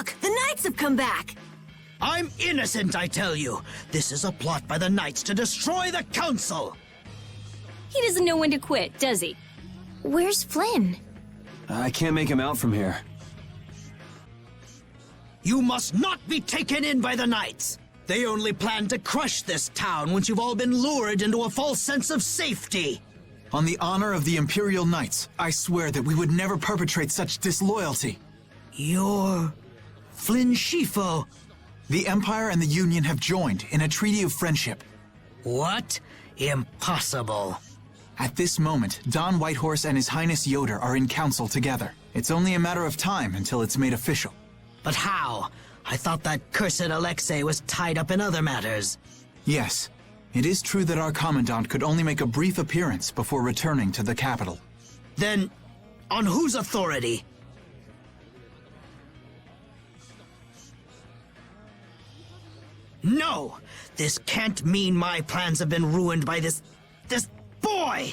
Look, the Knights have come back! I'm innocent, I tell you. This is a plot by the Knights to destroy the Council. He doesn't know when to quit, does he? Where's Flynn? I can't make him out from here. You must not be taken in by the Knights. They only plan to crush this town once you've all been lured into a false sense of safety. On the honor of the Imperial Knights, I swear that we would never perpetrate such disloyalty. You're Flynn Schifo. The Empire and the Union have joined in a treaty of friendship. What? Impossible. At this moment, Don Whitehorse and His Highness Yoder are in council together. It's only a matter of time until it's made official. But how? I thought that cursed Alexei was tied up in other matters. Yes, it is true that our Commandant could only make a brief appearance before returning to the capital. Then, on whose authority? No! This can't mean my plans have been ruined by this boy!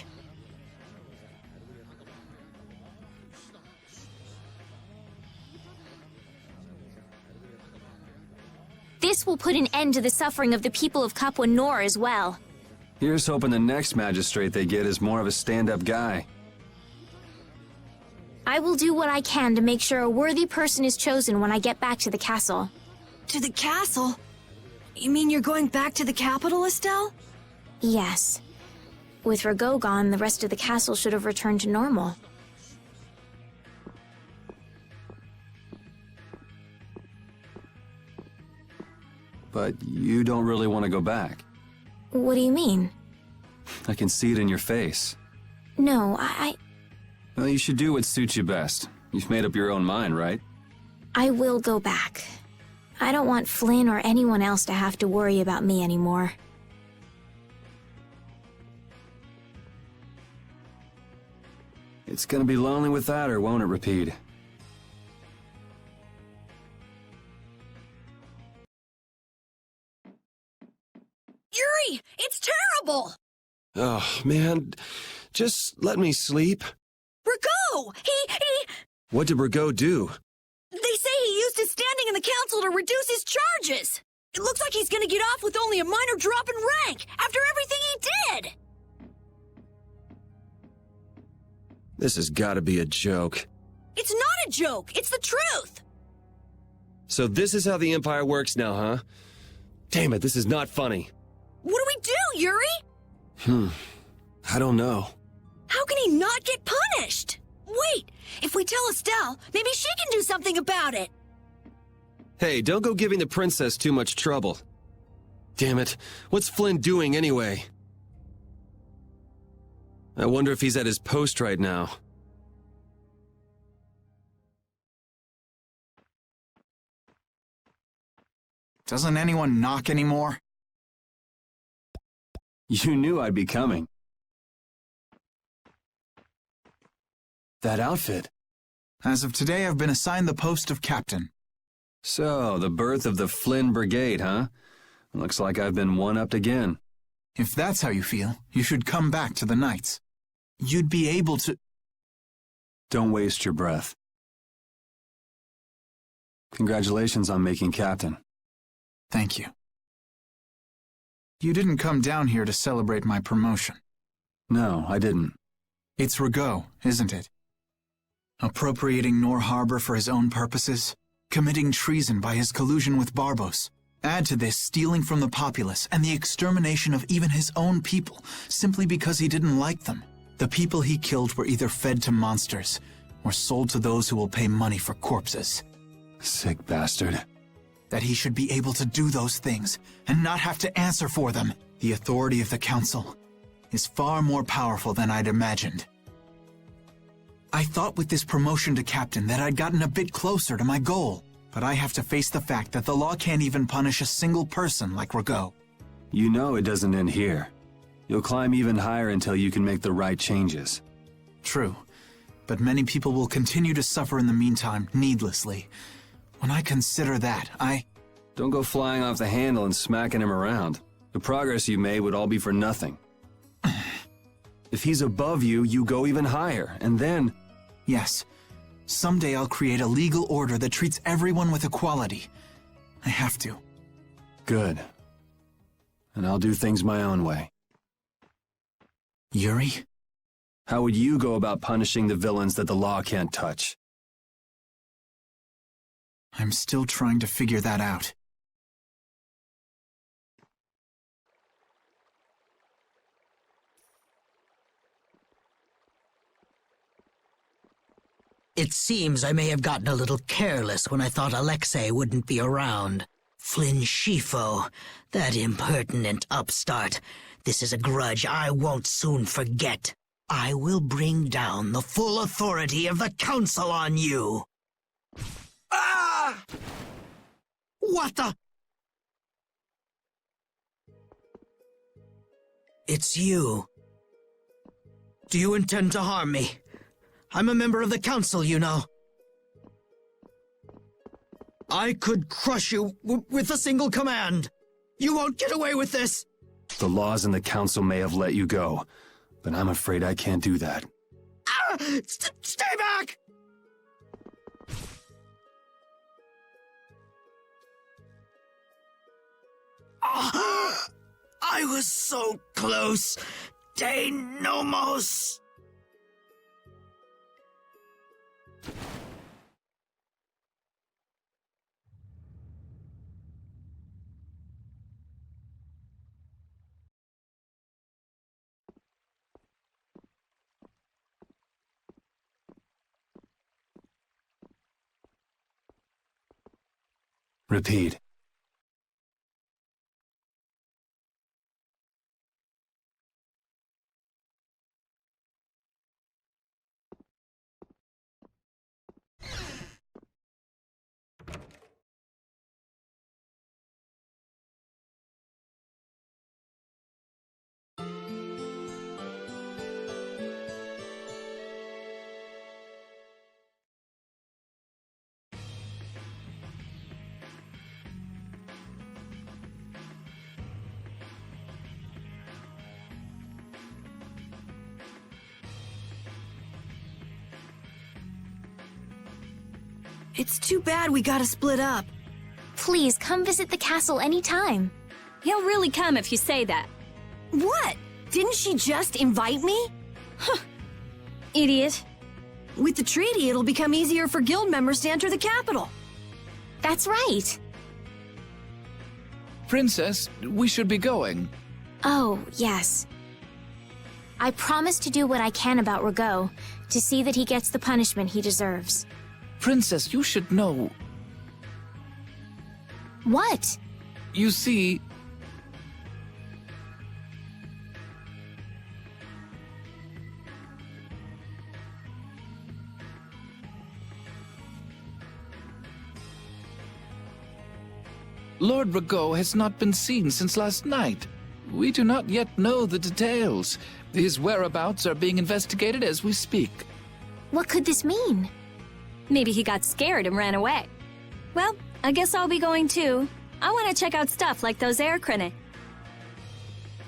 This will put an end to the suffering of the people of Capua Nor as well. Here's hoping the next magistrate they get is more of a stand-up guy. I will do what I can to make sure a worthy person is chosen when I get back to the castle. To the castle? You mean you're going back to the capital, Estelle? Yes. With Rago gone, the rest of the castle should have returned to normal. But you don't really want to go back. What do you mean? I can see it in your face. No, Well, you should do what suits you best. You've made up your own mind, right? I will go back. I don't want Flynn or anyone else to have to worry about me anymore. It's gonna be lonely without her, won't it, Rapide? Yuri! It's terrible! Oh, man. Just let me sleep. Rago! He... What did Rago do? They say he used his standing in the council to reduce his charges! It looks like he's gonna get off with only a minor drop in rank, after everything he did! This has gotta be a joke. It's not a joke, it's the truth! So this is how the Empire works now, huh? Damn it, this is not funny. What do we do, Yuri? I don't know. How can he not get punished? Wait, if we tell Estelle, maybe she can do something about it! Hey, don't go giving the princess too much trouble. Damn it, what's Flynn doing anyway? I wonder if he's at his post right now. Doesn't anyone knock anymore? You knew I'd be coming. That outfit. As of today, I've been assigned the post of captain. So, the birth of the Flynn Brigade, huh? Looks like I've been one-upped again. If that's how you feel, you should come back to the Knights. You'd be able to... Don't waste your breath. Congratulations on making captain. Thank you. You didn't come down here to celebrate my promotion. No, I didn't. It's Rago, isn't it? Appropriating Nor Harbor for his own purposes, committing treason by his collusion with Barbos. Add to this stealing from the populace and the extermination of even his own people, simply because he didn't like them. The people he killed were either fed to monsters, or sold to those who will pay money for corpses. Sick bastard. That he should be able to do those things, and not have to answer for them. The authority of the Council is far more powerful than I'd imagined. I thought with this promotion to captain that I'd gotten a bit closer to my goal, but I have to face the fact that the law can't even punish a single person like Rago. You know it doesn't end here. You'll climb even higher until you can make the right changes. True, but many people will continue to suffer in the meantime, needlessly. When I consider that, Don't go flying off the handle and smacking him around. The progress you made would all be for nothing. If he's above you, you go even higher, and then... Yes, Someday I'll create a legal order that treats everyone with equality. I have to. Good. And I'll do things my own way. Yuri? How would you go about punishing the villains that the law can't touch? I'm still trying to figure that out. It seems I may have gotten a little careless when I thought Alexei wouldn't be around. Flynn Scifo, that impertinent upstart. This is a grudge I won't soon forget. I will bring down the full authority of the Council on you. Ah! What the? It's you. Do you intend to harm me? I'm a member of the Council, you know. I could crush you with a single command. You won't get away with this. The laws and the Council may have let you go, but I'm afraid I can't do that. Ah! Stay back! Ah! I was so close. Dainomos. Repeat. It's too bad we gotta split up. Please come visit the castle anytime. He'll really come if you say that. What? Didn't she just invite me? Idiot. With the treaty, it'll become easier for guild members to enter the capital. That's right. Princess, we should be going. Oh, yes. I promise to do what I can about Rago, to see that he gets the punishment he deserves. Princess, you should know. What? You see... Lord Rago has not been seen since last night. We do not yet know the details. His whereabouts are being investigated as we speak. What could this mean? Maybe he got scared and ran away. Well, I guess I'll be going too. I want to check out stuff like those aircrene.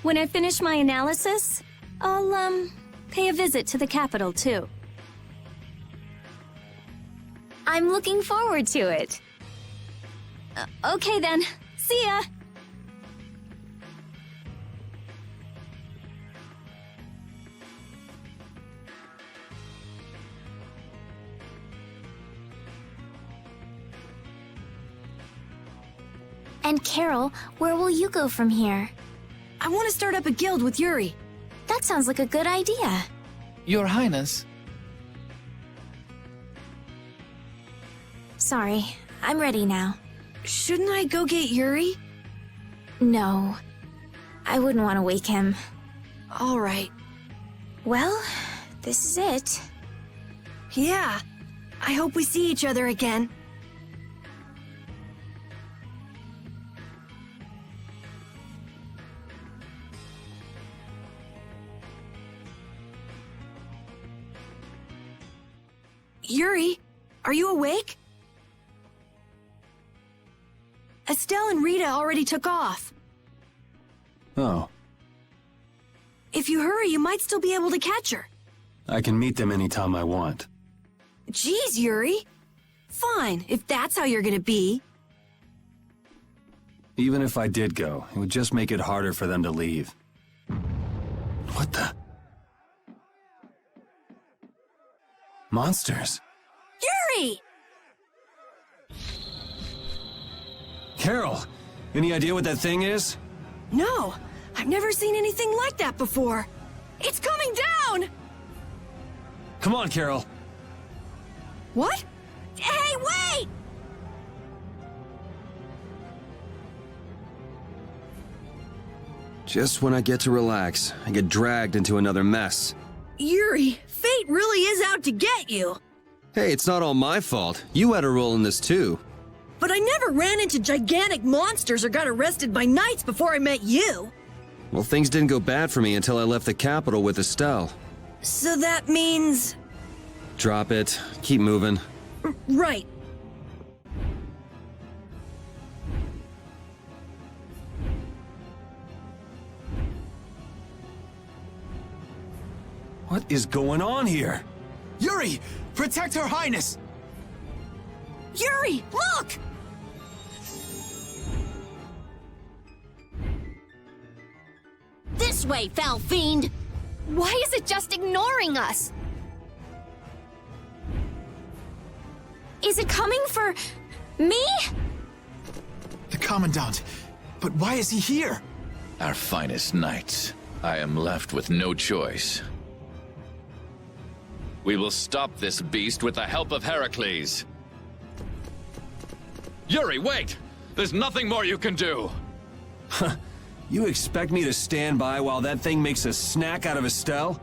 When I finish my analysis, I'll, pay a visit to the capital too. I'm looking forward to it. Okay then. See ya! And Carol, where will you go from here? I want to start up a guild with Yuri. That sounds like a good idea. Your Highness. Sorry, I'm ready now. Shouldn't I go get Yuri? No, I wouldn't want to wake him. All right. Well, this is it. Yeah. I hope we see each other again. Yuri, are you awake? Estelle and Rita already took off. Oh, If you hurry, you might still be able to catch her. I can meet them anytime I want. Geez, Yuri. Fine, if that's how you're gonna be. Even if I did go, it would just make it harder for them to leave. What the? Monsters. Yuri! Carol, any idea what that thing is? No, I've never seen anything like that before. It's coming down! Come on, Carol. What? Hey, wait! Just when I get to relax, I get dragged into another mess. Yuri, fate really is out to get you. Hey, it's not all my fault. You had a role in this too. But I never ran into gigantic monsters or got arrested by knights before I met you. Well, things didn't go bad for me until I left the capital with Estelle. So that means... Drop it. Keep moving. Right. What is going on here? Yuri! Protect Her Highness! Yuri, look! This way, foul fiend! Why is it just ignoring us? Is it coming for me? The Commandant. But why is he here? Our finest knights. I am left with no choice. We will stop this beast with the help of Heracles. Yuri, wait! There's nothing more you can do! You expect me to stand by while that thing makes a snack out of Estelle?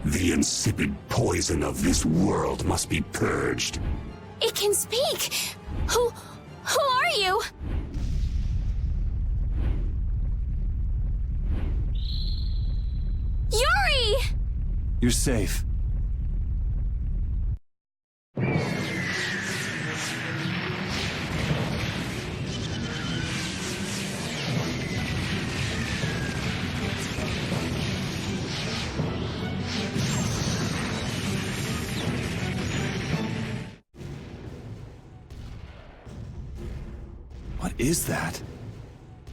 The insipid poison of this world must be purged. It can speak! Who are you? Yuri! You're safe. What is that?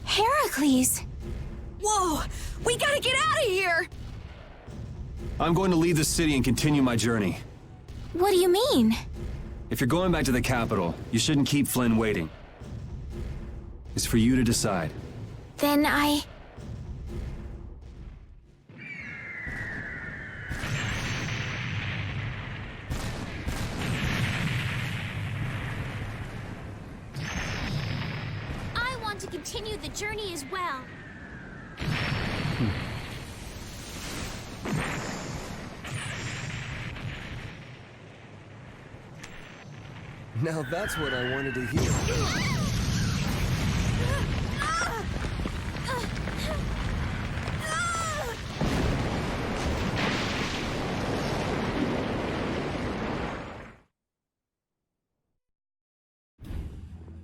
Heracles! Whoa! We gotta get out of here! I'm going to leave the city and continue my journey. What do you mean? If you're going back to the capital, you shouldn't keep Flynn waiting. It's for you to decide. Then I want to continue the journey as well. Now that's what I wanted to hear.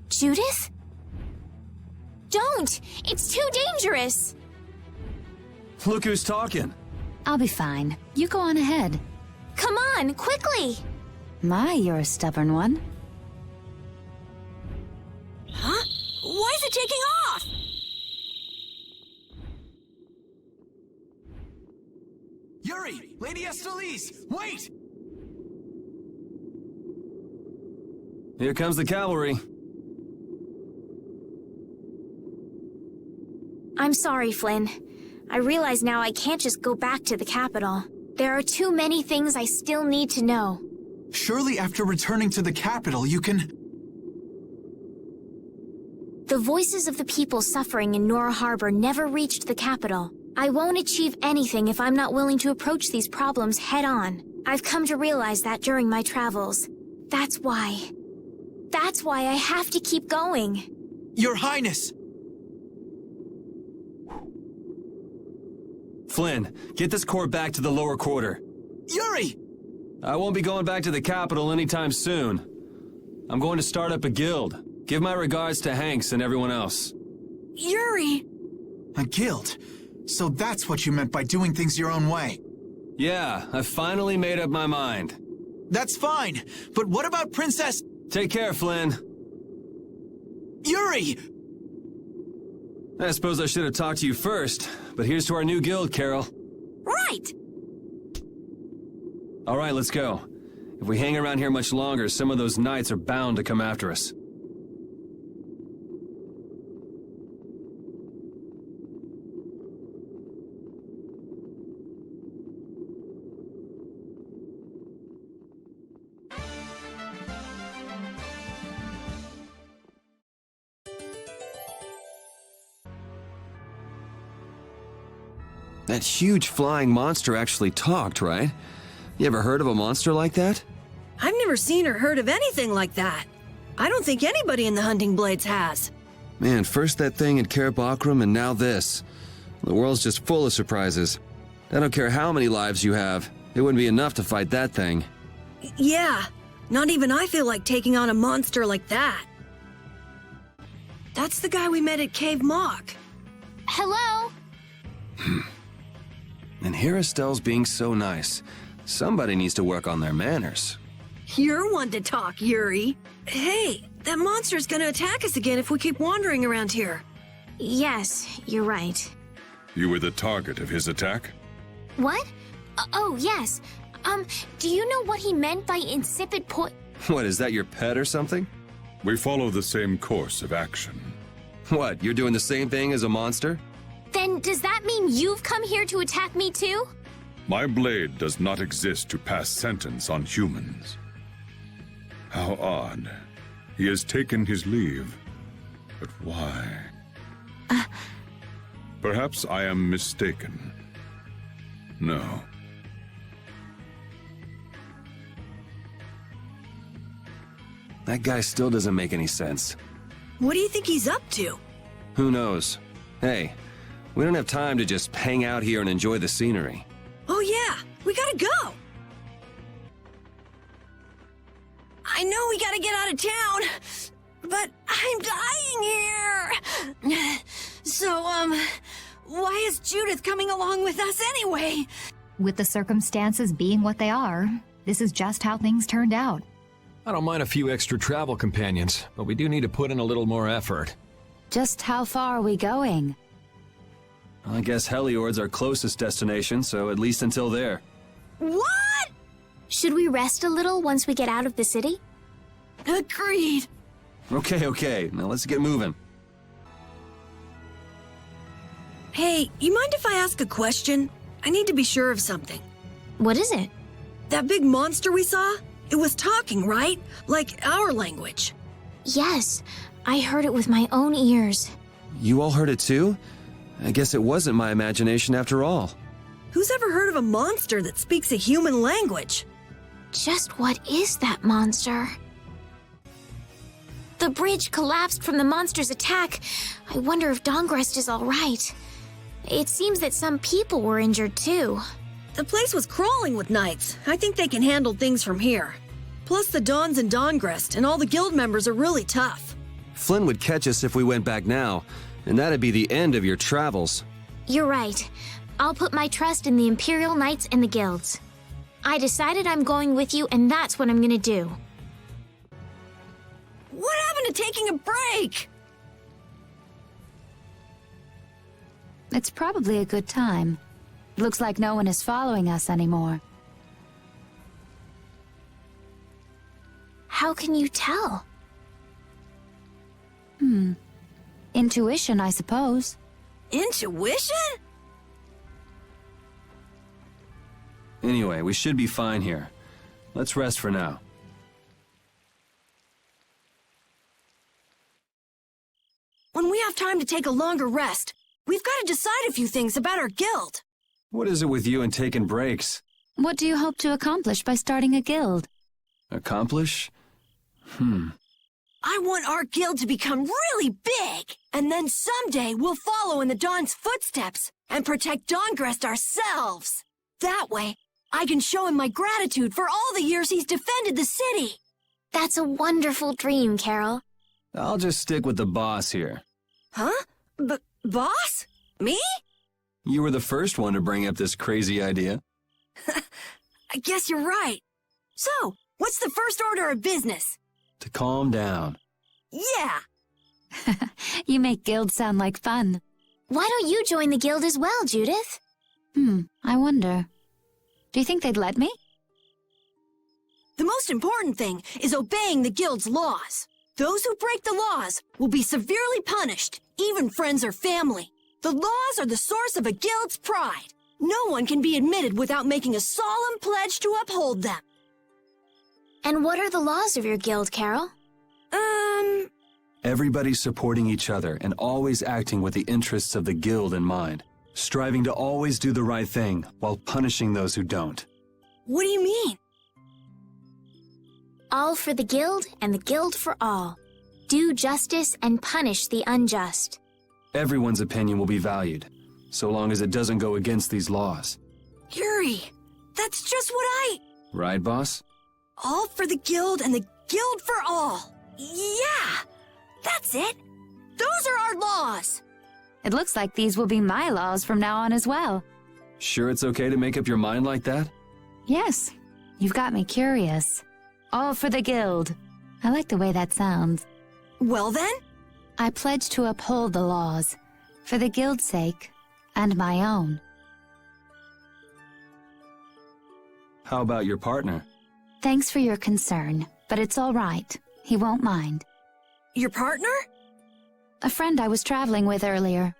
Judith? Don't! It's too dangerous! Look who's talking. I'll be fine. You go on ahead. Come on, quickly! My, you're a stubborn one. Huh? Why is it taking off? Yuri! Lady Estellise! Wait! Here comes the cavalry. I'm sorry, Flynn. I realize now I can't just go back to the capital. There are too many things I still need to know. Surely after returning to the capital, you can... The voices of the people suffering in Nora Harbor never reached the capital. I won't achieve anything if I'm not willing to approach these problems head-on. I've come to realize that during my travels. That's why I have to keep going. Your Highness! Flynn, get this corps back to the lower quarter. Yuri! I won't be going back to the capital anytime soon. I'm going to start up a guild. Give my regards to Hanks and everyone else. Yuri! A guild? So that's what you meant by doing things your own way. Yeah, I finally made up my mind. That's fine, but what about Princess... Take care, Flynn. Yuri! I suppose I should have talked to you first, but here's to our new guild, Carol. Right! All right, let's go. If we hang around here much longer, some of those knights are bound to come after us. That huge flying monster actually talked, right? You ever heard of a monster like that? I've never seen or heard of anything like that. I don't think anybody in the Hunting Blades has. Man, first that thing in Cair Bakram and now this. The world's just full of surprises. I don't care how many lives you have, it wouldn't be enough to fight that thing. Yeah, not even I feel like taking on a monster like that. That's the guy we met at Cave Mock. Hello? And here Estelle's being so nice. Somebody needs to work on their manners. You're one to talk, Yuri. Hey, that monster's gonna attack us again if we keep wandering around here. Yes, you're right. You were the target of his attack? What? Oh, yes. Do you know what he meant by insipid What, is that your pet or something? We follow the same course of action. What, you're doing the same thing as a monster? Then does that mean you've come here to attack me too? My blade does not exist to pass sentence on humans. How odd. He has taken his leave. But why? Perhaps I am mistaken. No. That guy still doesn't make any sense. What do you think he's up to? Who knows? Hey, we don't have time to just hang out here and enjoy the scenery. Oh yeah, we gotta go. I know we gotta get out of town, but I'm dying here. So, why is Judith coming along with us anyway? With the circumstances being what they are, this is just how things turned out. I don't mind a few extra travel companions, but we do need to put in a little more effort. Just how far are we going? I guess Heliord's our closest destination, so at least until there. What? Should we rest a little once we get out of the city? Agreed. Okay, now let's get moving. Hey, you mind if I ask a question? I need to be sure of something. What is it? That big monster we saw? It was talking, right? Like our language. Yes, I heard it with my own ears. You all heard it too? I guess it wasn't my imagination after all. Who's ever heard of a monster that speaks a human language? Just what is that monster? The bridge collapsed from the monster's attack. I wonder if Dahngrest is all right. It seems that some people were injured too. The place was crawling with knights. I think they can handle things from here. Plus the Dons in Dahngrest and all the guild members are really tough. Flynn would catch us if we went back now, and that'd be the end of your travels. You're right. I'll put my trust in the Imperial Knights and the guilds. I decided I'm going with you, and that's what I'm gonna do. What happened to taking a break? It's probably a good time. Looks like no one is following us anymore. How can you tell? Intuition, I suppose. Intuition? Anyway, we should be fine here. Let's rest for now. When we have time to take a longer rest, we've got to decide a few things about our guild. What is it with you and taking breaks? What do you hope to accomplish by starting a guild? Accomplish? I want our guild to become really big, and then someday we'll follow in the Dawn's footsteps and protect Dahngrest ourselves. That way, I can show him my gratitude for all the years he's defended the city. That's a wonderful dream, Carol. I'll just stick with the boss here. Huh? Boss? Me? You were the first one to bring up this crazy idea. I guess you're right. So, what's the first order of business? To calm down. Yeah! You make guilds sound like fun. Why don't you join the guild as well, Judith? I wonder. Do you think they'd let me? The most important thing is obeying the guild's laws. Those who break the laws will be severely punished, even friends or family. The laws are the source of a guild's pride. No one can be admitted without making a solemn pledge to uphold them. And what are the laws of your guild, Carol? Everybody supporting each other and always acting with the interests of the guild in mind. Striving to always do the right thing while punishing those who don't. What do you mean? All for the guild and the guild for all. Do justice and punish the unjust. Everyone's opinion will be valued, so long as it doesn't go against these laws. Yuri, that's just what Right, boss? All for the guild and the guild for all. Yeah! That's it! Those are our laws! It looks like these will be my laws from now on as well. Sure it's okay to make up your mind like that? Yes, you've got me curious. All for the guild. I like the way that sounds. Well then? I pledge to uphold the laws, for the guild's sake, and my own. How about your partner? Thanks for your concern, but it's all right. He won't mind. Your partner? A friend I was traveling with earlier.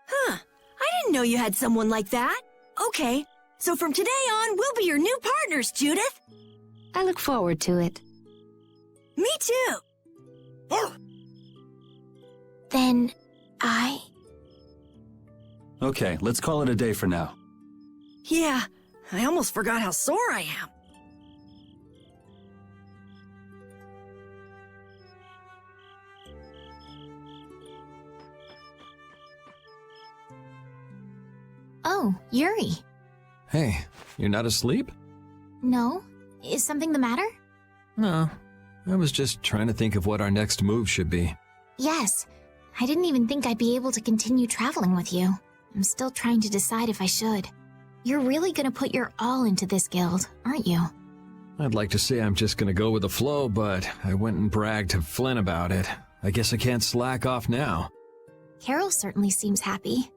Huh. I didn't know you had someone like that. Okay, so from today on, we'll be your new partners, Judith. I look forward to it. Me too. Then, Okay, let's call it a day for now. Yeah, I almost forgot how sore I am. Oh, Yuri. Hey, you're not asleep? No? Is something the matter? No. I was just trying to think of what our next move should be. Yes. I didn't even think I'd be able to continue traveling with you. I'm still trying to decide if I should. You're really gonna put your all into this guild, aren't you? I'd like to say I'm just gonna go with the flow, but I went and bragged to Flynn about it. I guess I can't slack off now. Carol certainly seems happy.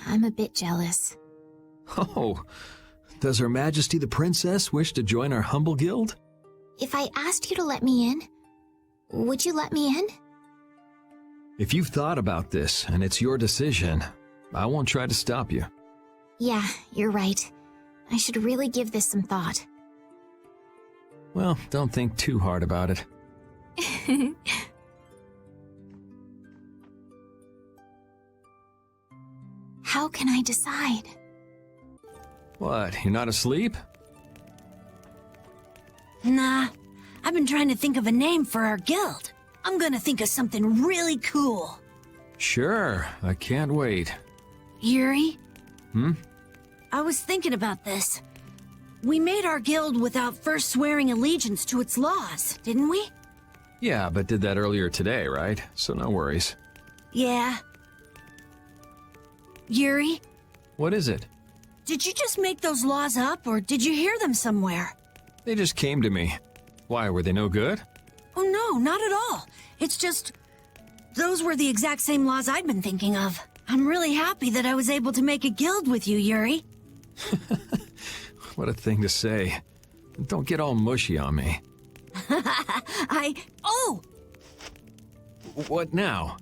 I'm a bit jealous. Oh, does Her Majesty the Princess wish to join our humble guild? If I asked you to let me in, would you let me in? If you've thought about this and it's your decision, I won't try to stop you. Yeah, you're right. I should really give this some thought. Well, don't think too hard about it. How can I decide? What, you're not asleep? Nah, I've been trying to think of a name for our guild. I'm gonna think of something really cool. Sure, I can't wait. Yuri? Hmm? I was thinking about this. We made our guild without first swearing allegiance to its laws, didn't we? Yeah, but did that earlier today, right? So no worries. Yeah. Yuri, What is it? did you just make those laws up, or did you hear them somewhere? They just came to me. Why, were they no good? Oh no, not at all. It's just... those were the exact same laws I'd been thinking of. I'm really happy that I was able to make a guild with you, Yuri. What a thing to say. Don't get all mushy on me. Oh! What now?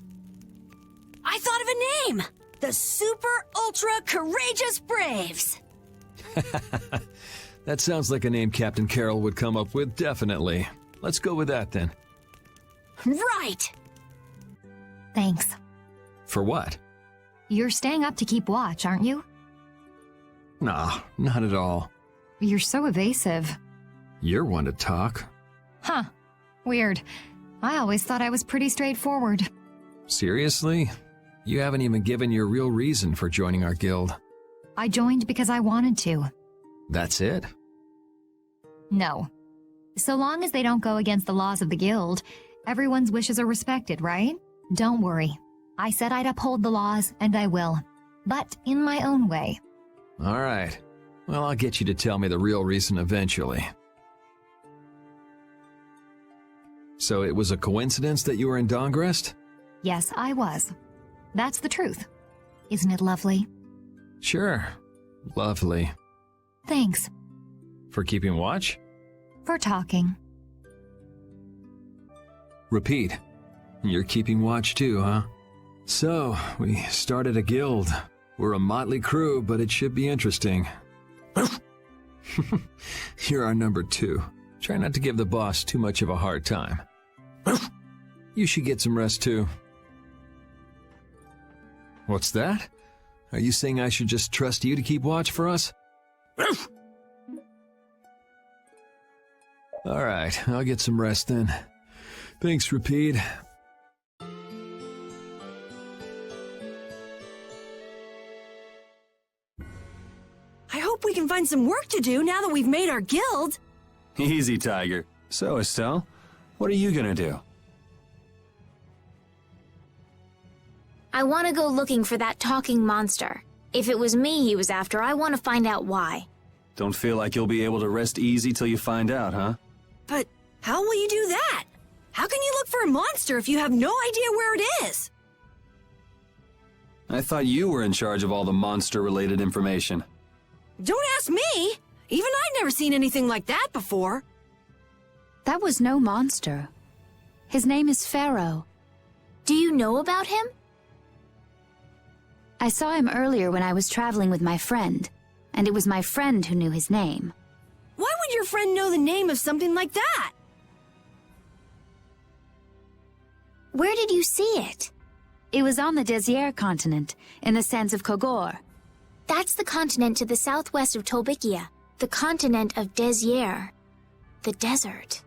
I thought of a name! The Super Ultra Courageous Braves! That sounds like a name Captain Carroll would come up with, definitely. Let's go with that then. Right! Thanks. For what? You're staying up to keep watch, aren't you? Nah, not at all. You're so evasive. You're one to talk. Huh. Weird. I always thought I was pretty straightforward. Seriously? You haven't even given your real reason for joining our guild. I joined because I wanted to. That's it? No. So long as they don't go against the laws of the guild, everyone's wishes are respected, right? Don't worry. I said I'd uphold the laws, and I will. But in my own way. All right. Well, I'll get you to tell me the real reason eventually. So it was a coincidence that you were in Dahngrest? Yes, I was. That's the truth. Isn't it lovely? Sure. Lovely. Thanks. For keeping watch? For talking. Repeat. You're keeping watch too, huh? So, we started a guild. We're a motley crew, but it should be interesting. You're our number 2. Try not to give the boss too much of a hard time. You should get some rest too. What's that? Are you saying I should just trust you to keep watch for us? Alright, I'll get some rest then. Thanks, Repeat. I hope we can find some work to do now that we've made our guild. Easy, Tiger. So, Estelle, what are you gonna do? I want to go looking for that talking monster. If it was me he was after, I want to find out why. Don't feel like you'll be able to rest easy till you find out, huh? But how will you do that? How can you look for a monster if you have no idea where it is? I thought you were in charge of all the monster-related information. Don't ask me! Even I've never seen anything like that before. That was no monster. His name is Pharaoh. Do you know about him? I saw him earlier when I was traveling with my friend, and it was my friend who knew his name. Why would your friend know the name of something like that? Where did you see it? It was on the Desier continent, in the sands of Kogor. That's the continent to the southwest of Tolbikia, the continent of Desier, the desert.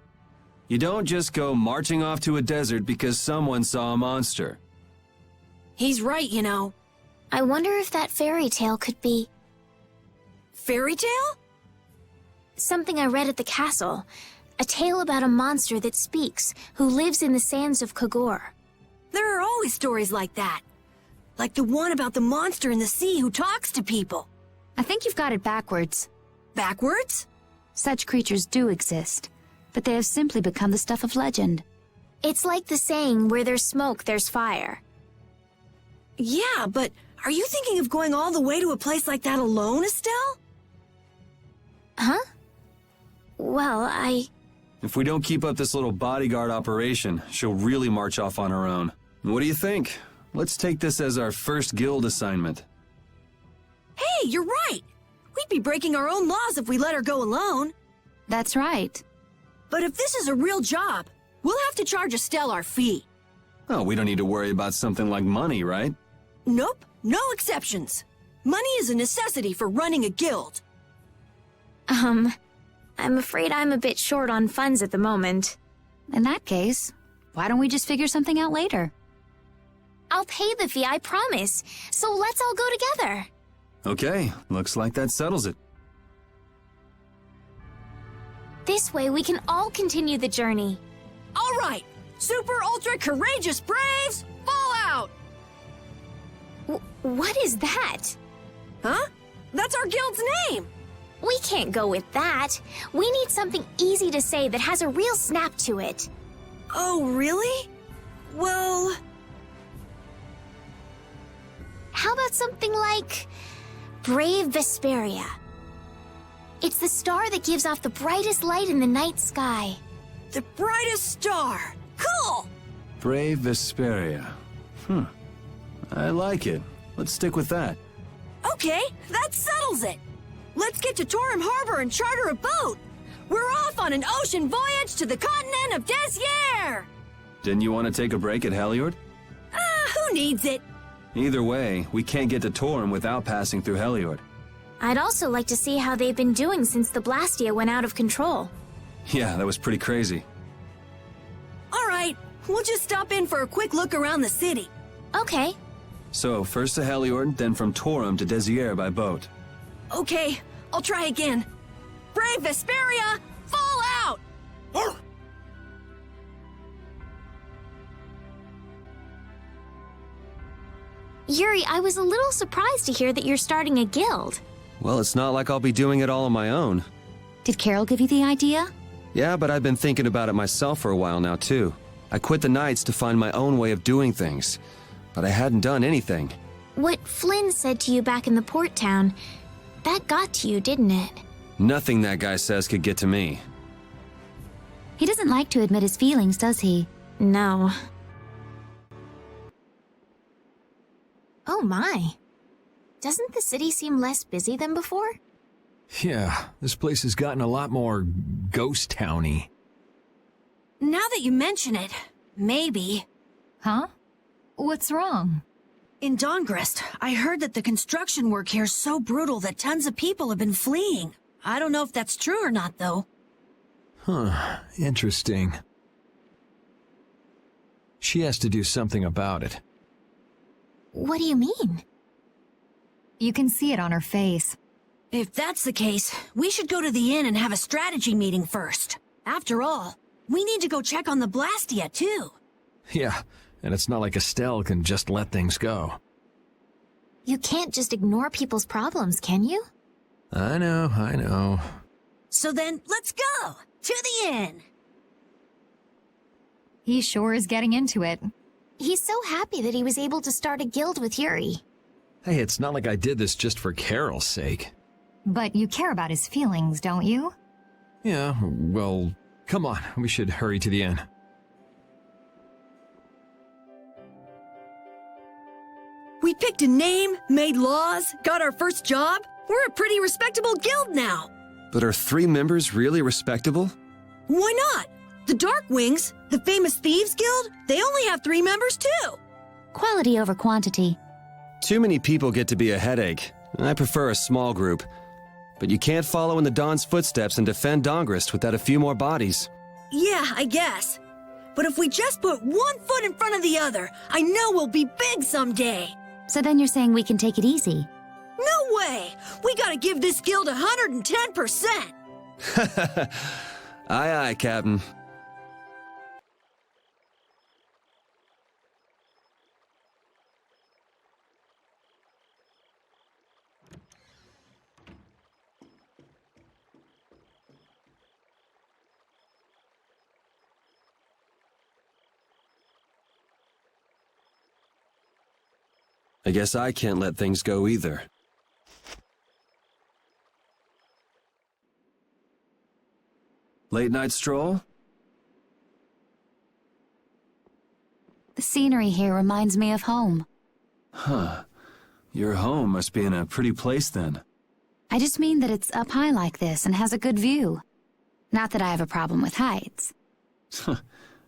You don't just go marching off to a desert because someone saw a monster. He's right, you know. I wonder if that fairy tale could be... Fairy tale? Something I read at the castle. A tale about a monster that speaks, who lives in the sands of Kogor. There are always stories like that. Like the one about the monster in the sea who talks to people. I think you've got it backwards. Backwards? Such creatures do exist, but they have simply become the stuff of legend. It's like the saying, where there's smoke, there's fire. Yeah, but are you thinking of going all the way to a place like that alone, Estelle? Huh? Well, If we don't keep up this little bodyguard operation, she'll really march off on her own. What do you think? Let's take this as our first guild assignment. Hey, you're right! We'd be breaking our own laws if we let her go alone. That's right. But if this is a real job, we'll have to charge Estelle our fee. Oh, we don't need to worry about something like money, right? Nope, no exceptions. Money is a necessity for running a guild. I'm afraid I'm a bit short on funds at the moment. In that case, why don't we just figure something out later? I'll pay the fee, I promise. So let's all go together. Okay, looks like that settles it. This way we can all continue the journey. All right, super ultra courageous braves, fall out! What is that? Huh? That's our guild's name! We can't go with that. We need something easy to say that has a real snap to it. Oh, really? Well... How about something like... Brave Vesperia? It's the star that gives off the brightest light in the night sky. The brightest star! Cool! Brave Vesperia. I like it. Let's stick with that. Okay, that settles it! Let's get to Torim Harbor and charter a boat! We're off on an ocean voyage to the continent of Desier! Didn't you want to take a break at Heliord? Who needs it? Either way, we can't get to Torim without passing through Heliord. I'd also like to see how they've been doing since the Blastia went out of control. Yeah, that was pretty crazy. All right, we'll just stop in for a quick look around the city. Okay. So, first to Heliord, then from Torim to Desier by boat. Okay, I'll try again. Brave Vesperia, fall out! Yuri, I was a little surprised to hear that you're starting a guild. Well, it's not like I'll be doing it all on my own. Did Carol give you the idea? Yeah, but I've been thinking about it myself for a while now, too. I quit the Knights to find my own way of doing things, but I hadn't done anything. What Flynn said to you back in the port town, that got to you, didn't it? Nothing that guy says could get to me. He doesn't like to admit his feelings, does he? No. Oh my. Doesn't the city seem less busy than before? Yeah, this place has gotten a lot more ghost towny. Now that you mention it, maybe. Huh? What's wrong? In Dahngrest, I heard that the construction work here is so brutal that tons of people have been fleeing. I don't know if that's true or not, though. Huh, interesting. She has to do something about it. What do you mean? You can see it on her face. If that's the case, we should go to the inn and have a strategy meeting first. After all, we need to go check on the Blastia, too. Yeah, and it's not like Estelle can just let things go. You can't just ignore people's problems, can you? I know. So then, let's go! To the inn! He sure is getting into it. He's so happy that he was able to start a guild with Yuri. Hey, it's not like I did this just for Carol's sake. But you care about his feelings, don't you? Yeah, well, come on, we should hurry to the inn. We picked a name, made laws, got our first job. We're a pretty respectable guild now. But are 3 members really respectable? Why not? The Darkwings, the famous Thieves Guild, they only have 3 members too. Quality over quantity. Too many people get to be a headache. I prefer a small group. But you can't follow in the Dawn's footsteps and defend Dahngrest without a few more bodies. Yeah, I guess. But if we just put one foot in front of the other, I know we'll be big someday. So then you're saying we can take it easy? No way! We gotta give this guild 110%! Aye, aye, Captain. I guess I can't let things go either. Late night stroll? The scenery here reminds me of home. Huh. Your home must be in a pretty place then. I just mean that it's up high like this and has a good view. Not that I have a problem with heights.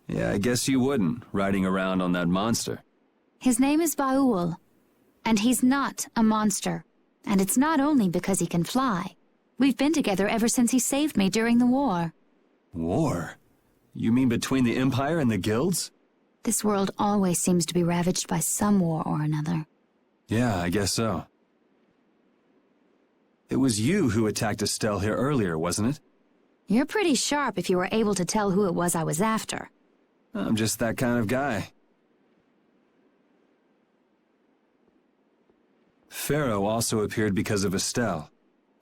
Yeah, I guess you wouldn't, riding around on that monster. His name is Baul, and he's not a monster. And it's not only because he can fly. We've been together ever since he saved me during the war. War? You mean between the Empire and the guilds? This world always seems to be ravaged by some war or another. Yeah, I guess so. It was you who attacked Estelle here earlier, wasn't it? You're pretty sharp if you were able to tell who it was I was after. I'm just that kind of guy. Pharaoh also appeared because of Estelle.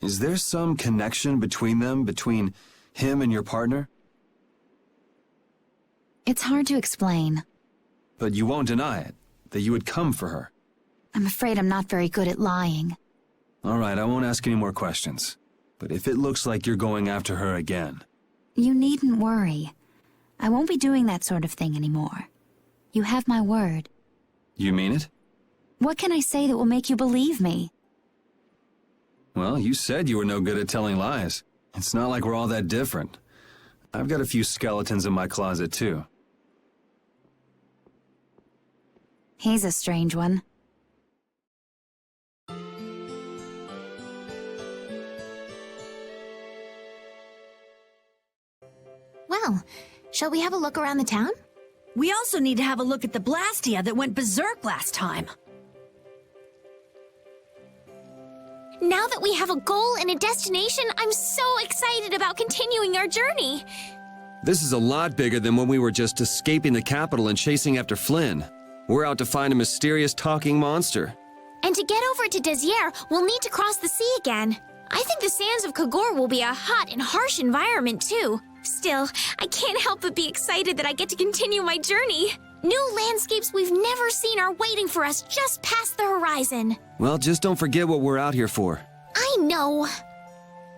Is there some connection between them, between him and your partner? It's hard to explain. But you won't deny it, that you would come for her. I'm afraid I'm not very good at lying. All right, I won't ask any more questions. But if it looks like you're going after her again... You needn't worry. I won't be doing that sort of thing anymore. You have my word. You mean it? What can I say that will make you believe me? Well, you said you were no good at telling lies. It's not like we're all that different. I've got a few skeletons in my closet, too. He's a strange one. Well, shall we have a look around the town? We also need to have a look at the Blastia that went berserk last time. Now that we have a goal and a destination, I'm so excited about continuing our journey. This is a lot bigger than when we were just escaping the capital and chasing after Flynn. We're out to find a mysterious talking monster. And to get over to Desier, we'll need to cross the sea again. I think the sands of Kagor will be a hot and harsh environment, too. Still, I can't help but be excited that I get to continue my journey. New landscapes we've never seen are waiting for us just past the horizon. Well, just don't forget what we're out here for. I know.